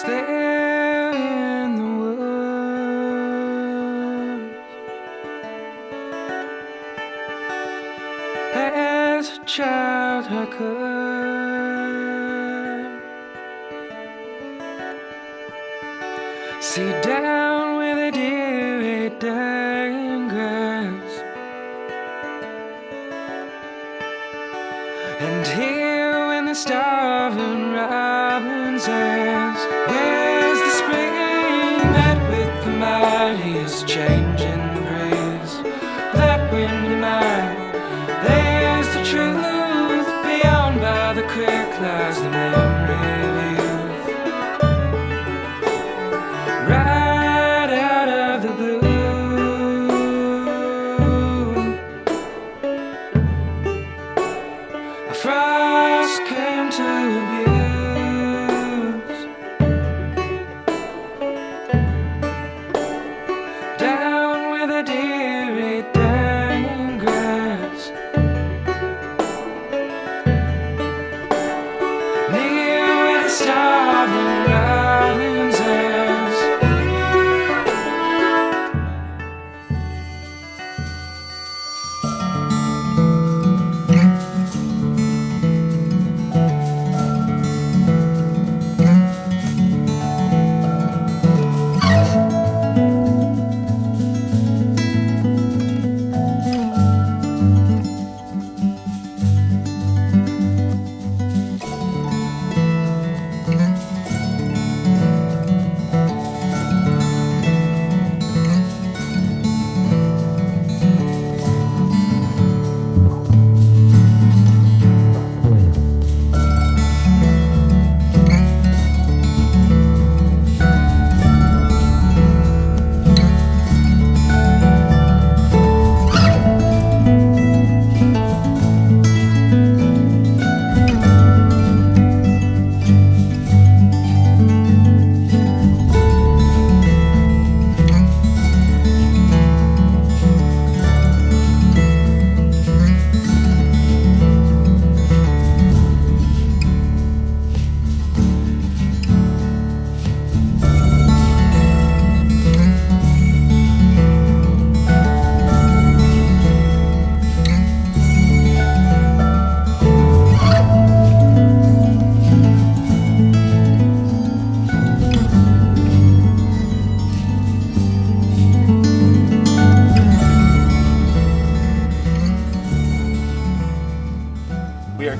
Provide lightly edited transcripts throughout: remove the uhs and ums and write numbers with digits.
There in the woods, as a child I could see down where the dear dying grass, and hear when the starving robins ask, where's the spring that with the mightiest changing breeze? That wind in mine, there's the truth. Beyond by the creek lies the memory of youth. Right out of the blue, a frost came to abuse.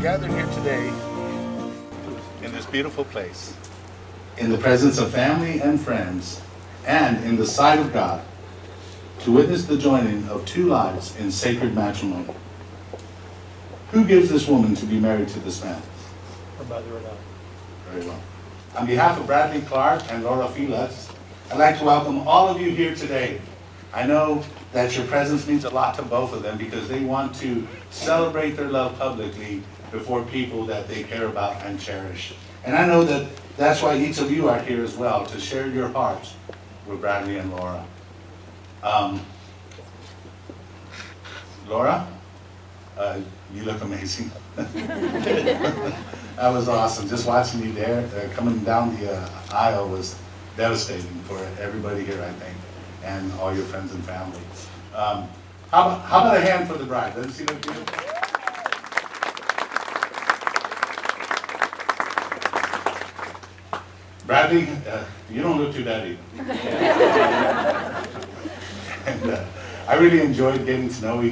Gathered here today in this beautiful place, in the presence of family and friends, and in the sight of God, to witness the joining of two lives in sacred matrimony. Who gives this woman to be married to this man? Her mother and I. Very well. On behalf of Bradley Clark and Laura Filas, I'd like to welcome all of you here today. I know that your presence means a lot to both of them because they want to celebrate their love publicly before people that they care about and cherish. And I know that that's why each of you are here as well, to share your hearts with Bradley and Laura. Laura, you look amazing. That was awesome. Just watching you there, coming down the aisle was devastating for everybody here, I think, and all your friends and family. How about a hand for the bride? Let me see what you do. Bradley, you don't look too bad either. And, I really enjoyed getting to know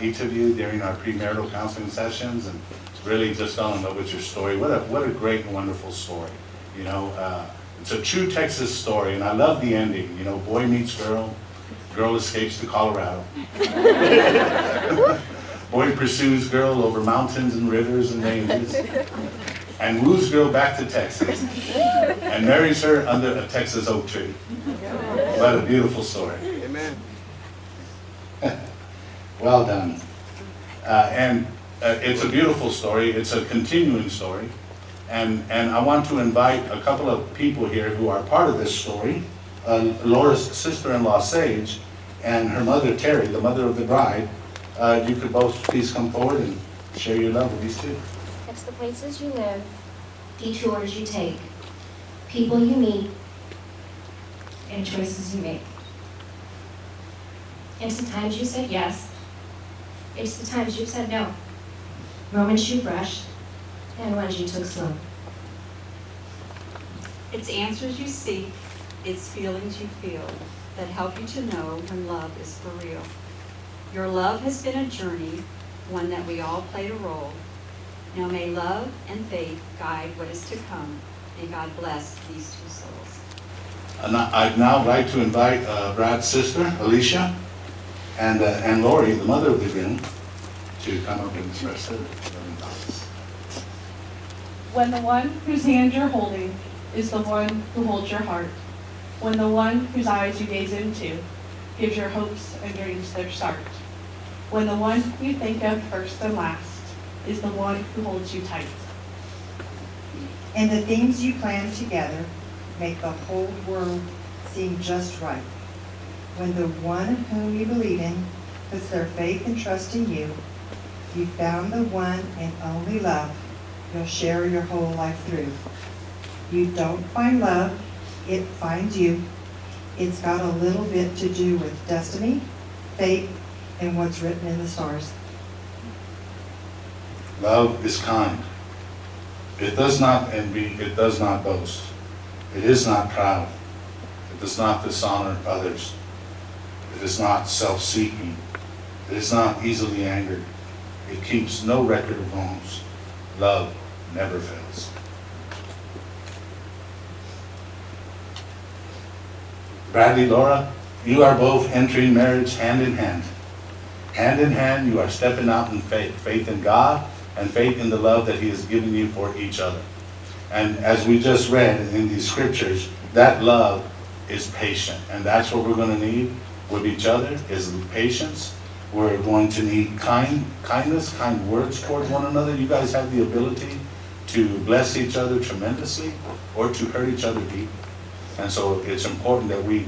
each of you during our premarital counseling sessions, and really just fell in love with your story. What a great and wonderful story. You know, it's a true Texas story, and I love the ending. You know, boy meets girl, girl escapes to Colorado. Boy pursues girl over mountains and rivers and ranges, and woos girl back to Texas, and marries her under a Texas oak tree. What a beautiful story. Amen. Well done. It's a beautiful story. It's a continuing story. And I want to invite a couple of people here who are part of this story. Laura's sister-in-law, Sage, and her mother, Terry, the mother of the bride. You could both please come forward and share your love with these two. It's the places you live, detours you take, people you meet, and choices you make. It's the times you said yes. It's the times you said no. Moments you rushed, and ones you took slow. It's answers you seek, it's feelings you feel that help you to know when love is for real. Your love has been a journey, one that we all played a role. Now may love and faith guide what is to come. May God bless these two souls. And I'd now like to invite Brad's sister, Alicia, and Lori, the mother of the groom, to come up and express their thoughts. When the one whose hand you're holding is the one who holds your heart, when the one whose eyes you gaze into gives your hopes and dreams their start, when the one you think of first and last is the one who holds you tight. And the things you plan together make the whole world seem just right. When the one whom you believe in puts their faith and trust in you, you found the one and only love you'll share your whole life through. You don't find love, it finds you. It's got a little bit to do with destiny, fate, and what's written in the stars. Love is kind. It does not envy, it does not boast. It is not proud. It does not dishonor others. It is not self-seeking. It is not easily angered. It keeps no record of wrongs. Love never fails. Bradley, Laura, you are both entering marriage hand in hand. Hand in hand, you are stepping out in faith. Faith in God and faith in the love that He has given you for each other. And as we just read in these scriptures, that love is patient. And that's what we're going to need with each other, is patience. We're going to need kindness, kind words towards one another. You guys have the ability to bless each other tremendously or to hurt each other deeply. And so it's important that we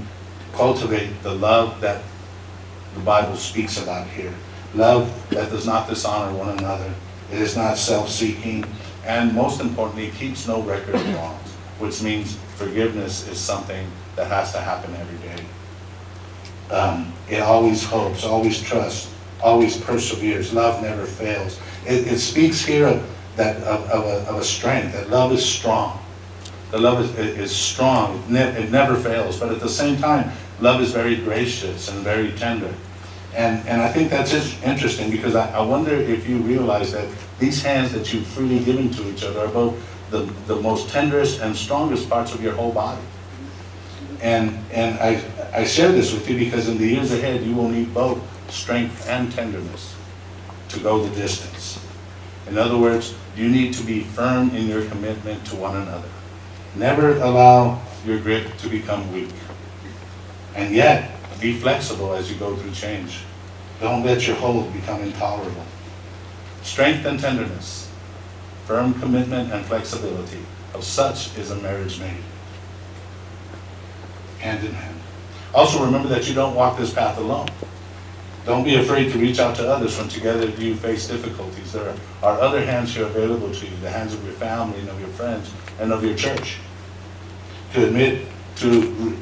cultivate the love that the Bible speaks about here. Love that does not dishonor one another. It is not self-seeking. And most importantly, keeps no record of wrongs, which means forgiveness is something that has to happen every day. It always hopes, always trusts, always perseveres. Love never fails. It speaks here of a strength, that love is strong. The love is strong. It never fails. But at the same time, love is very gracious and very tender. And I think that's just interesting, because I wonder if you realize that these hands that you've freely given to each other are both the most tenderest and strongest parts of your whole body. And I share this with you because in the years ahead, you will need both strength and tenderness to go the distance. In other words, you need to be firm in your commitment to one another. Never allow your grip to become weak. And yet, Be flexible as you go through change. Don't let your hold become intolerable. Strength and tenderness, firm commitment and flexibility. Of such is a marriage made. Hand in hand. Also remember that you don't walk this path alone. Don't be afraid to reach out to others when together you face difficulties. There are other hands here available to you, the hands of your family and of your friends and of your church. To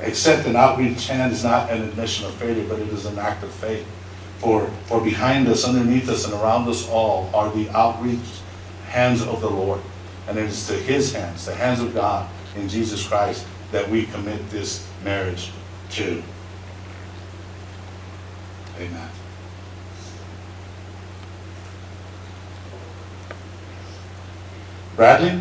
accept an outreach hand is not an admission of failure, but it is an act of faith. For behind us, underneath us, and around us all are the outreached hands of the Lord. And it is to his hands, the hands of God in Jesus Christ, that we commit this marriage to. Amen. Bradley,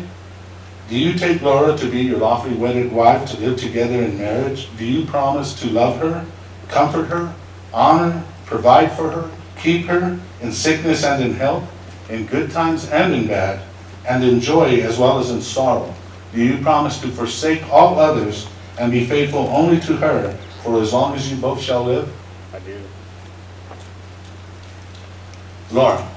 do you take Laura to be your lawfully wedded wife, to live together in marriage? Do you promise to love her, comfort her, honor, provide for her, keep her in sickness and in health, in good times and in bad, and in joy as well as in sorrow? Do you promise to forsake all others and be faithful only to her for as long as you both shall live? I do. Laura,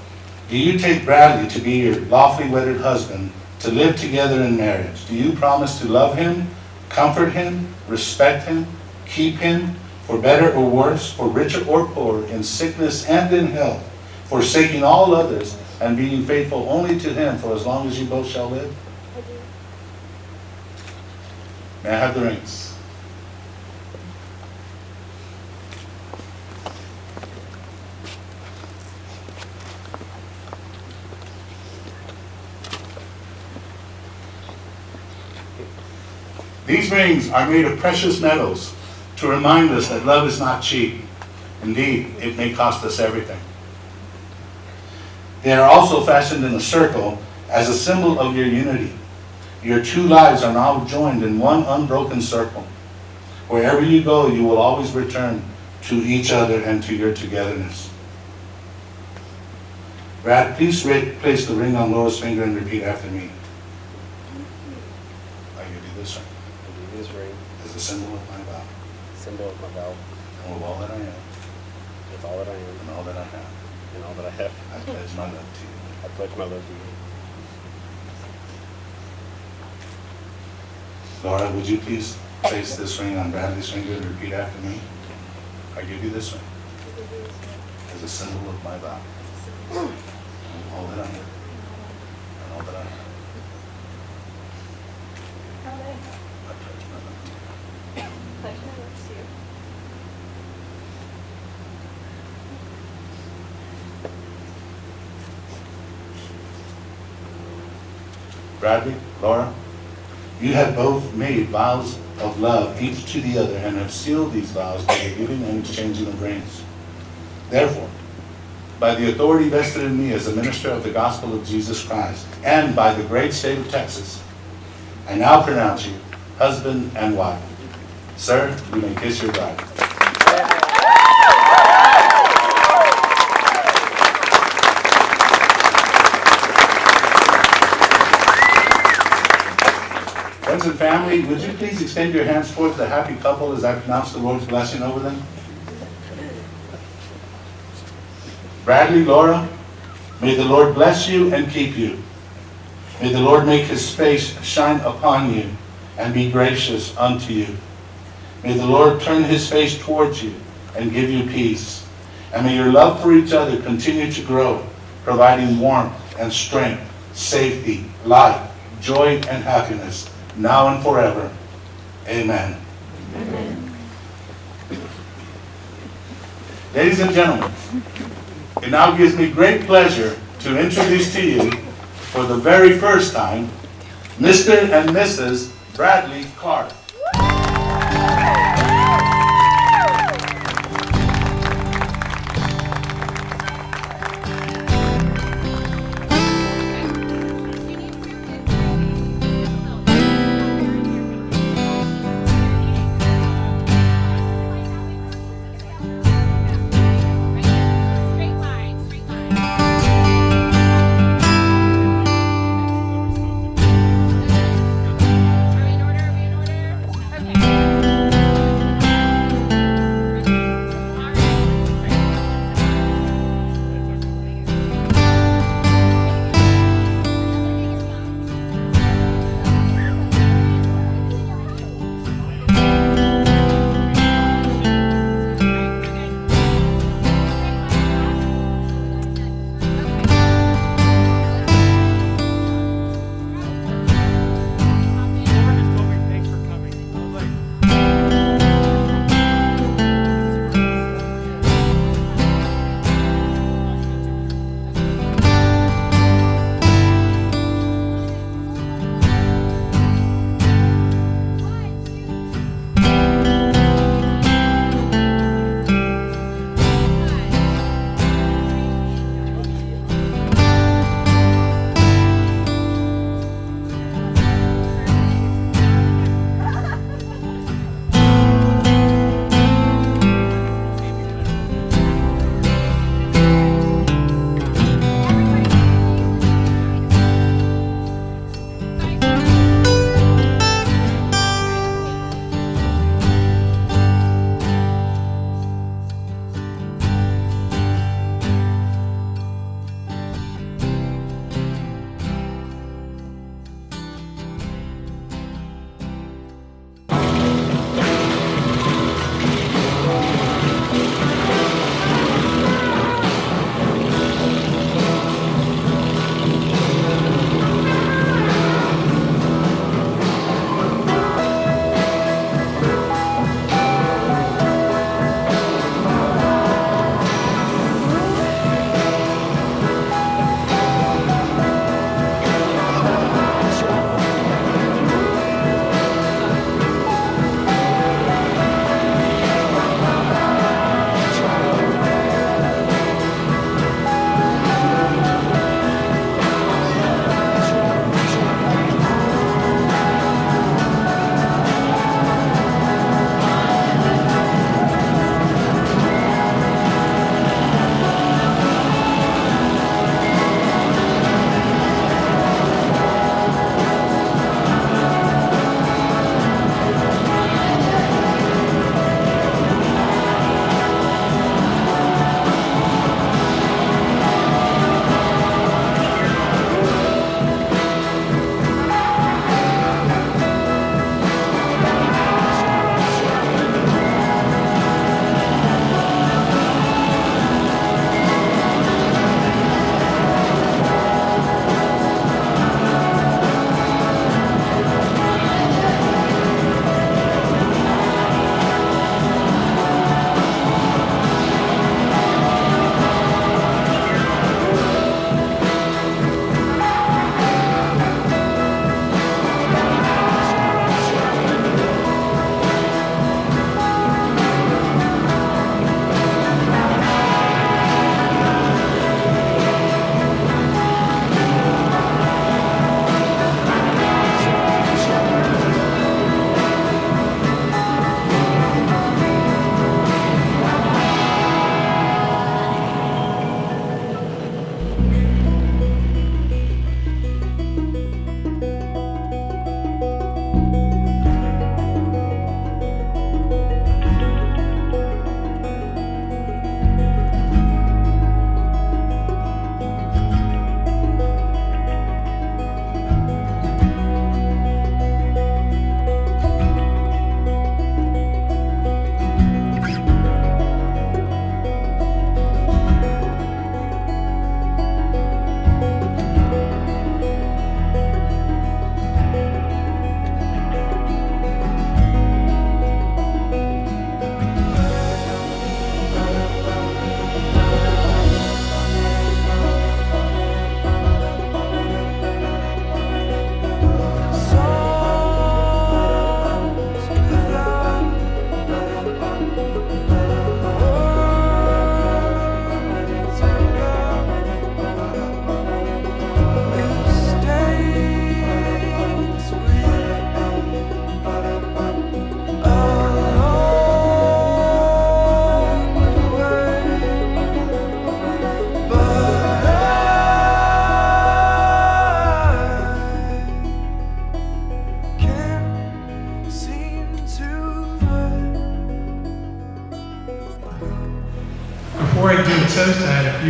do you take Bradley to be your lawfully wedded husband, to live together in marriage? Do you promise to love him, comfort him, respect him, keep him, for better or worse, for richer or poorer, in sickness and in health, forsaking all others and being faithful only to him for as long as you both shall live? I do. May I have the rings? These rings are made of precious metals to remind us that love is not cheap. Indeed, it may cost us everything. They are also fashioned in a circle as a symbol of your unity. Your two lives are now joined in one unbroken circle. Wherever you go, you will always return to each other and to your togetherness. Brad, please place the ring on Laura's finger and repeat after me. I give you this ring I do this ring, as a symbol of my vow, symbol of my vow, and with all that I am, with all that I am and all that I have, and all that I have. I pledge my love to you. I pledge my love to you. Laura, would you please place this ring on Bradley's finger and repeat after me? I give you this ring as a symbol of my vow, and with all that I am, and all that I have, I pledge my love to you. Pledge my love to you. Bradley, Laura, you have both made vows of love each to the other and have sealed these vows by the giving and exchanging of rings. Therefore, by the authority vested in me as a minister of the gospel of Jesus Christ, and by the great state of Texas, I now pronounce you husband and wife. Sir, you may kiss your bride. Friends and family, would you please extend your hands towards the happy couple as I pronounce the Lord's blessing over them? Bradley, Laura, may the Lord bless you and keep you. May the Lord make his face shine upon you and be gracious unto you. May the Lord turn his face towards you and give you peace. And may your love for each other continue to grow, providing warmth and strength, safety, light, joy, and happiness, now and forever. Amen. Amen. Ladies and gentlemen, it now gives me great pleasure to introduce to you, for the very first time, Mr. and Mrs. Bradley Clark. Straight line, straight line. Are we in order? Are we in order?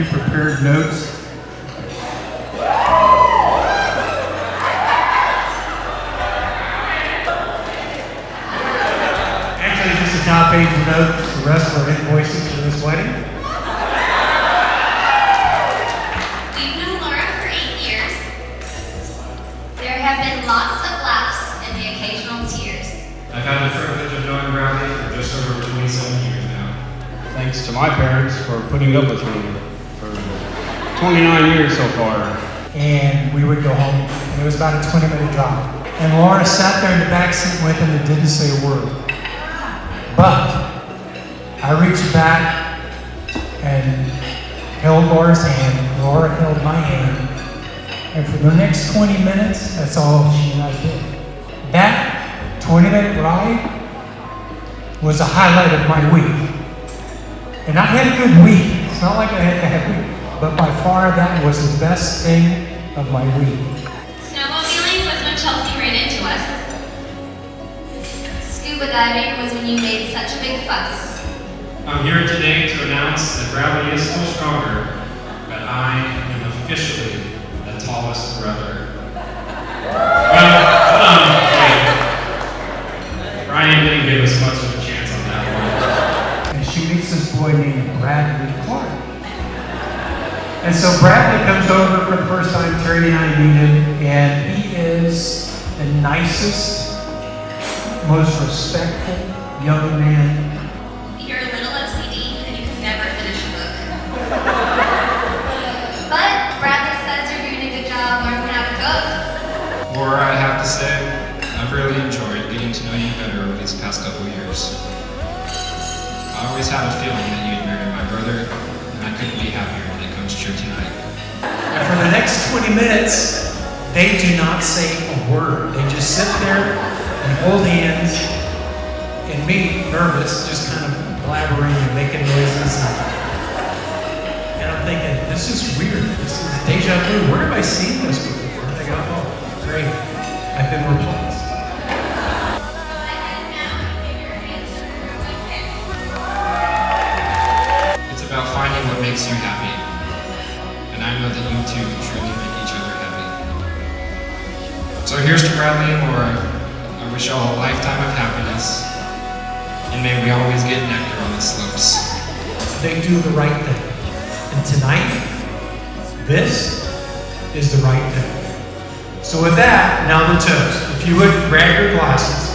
few prepared notes. Actually, just a top page of notes, the rest of our invoices for this wedding. We've known Laura for 8 years. There have been lots of laughs and the occasional tears. I've had the privilege of knowing Bradley for just over 27 years now. Thanks to my parents for putting up with me for 29 years so far. And we would go home, and it was about a 20-minute drive. And Laura sat there in the back seat with him and didn't say a word. But I reached back and held Laura's hand. Laura held my hand. And for the next 20 minutes, that's all she and I did. That 20-minute ride was a highlight of my week. And I had a good week. It's not like I had a bad week. But by far, that was the best thing of my week. Snowmobiling was when Chelsea ran into us. Scuba diving was when you made such a big fuss. I'm here today to announce that Bradley is still stronger, but I am officially the tallest brother. Well, hold on, wait. Ryan didn't give us much of a chance on that one. And she meets this boy named Bradley Clark. And so Bradley comes over for the first time, Terry and I meet him, and he is the nicest, most respectful young man. You're a little OCD and you can never finish a book. But Bradley says you're doing a good job learning how to cook. Laura, I have to say, I've really enjoyed getting to know you better over these past couple of years. I always had a feeling that you'd marry my brother, and I couldn't be happier when it comes true tonight. And for the next 20 minutes, they do not say a word. They just sit there and hold hands, and me, nervous, just kind of blabbering and making noises. And I'm thinking, this is weird. This is deja vu. Where have I seen this before? And I go, oh, great. I've been replaced. It's about finding what makes you happy. And I know that you two truly make each other happy. So here's to Bradley and Laura. I wish y'all a lifetime of happiness. And may we always get nectar on the slopes. They do the right thing. And tonight, this is the right thing. So with that, now the toast. If you would grab your glasses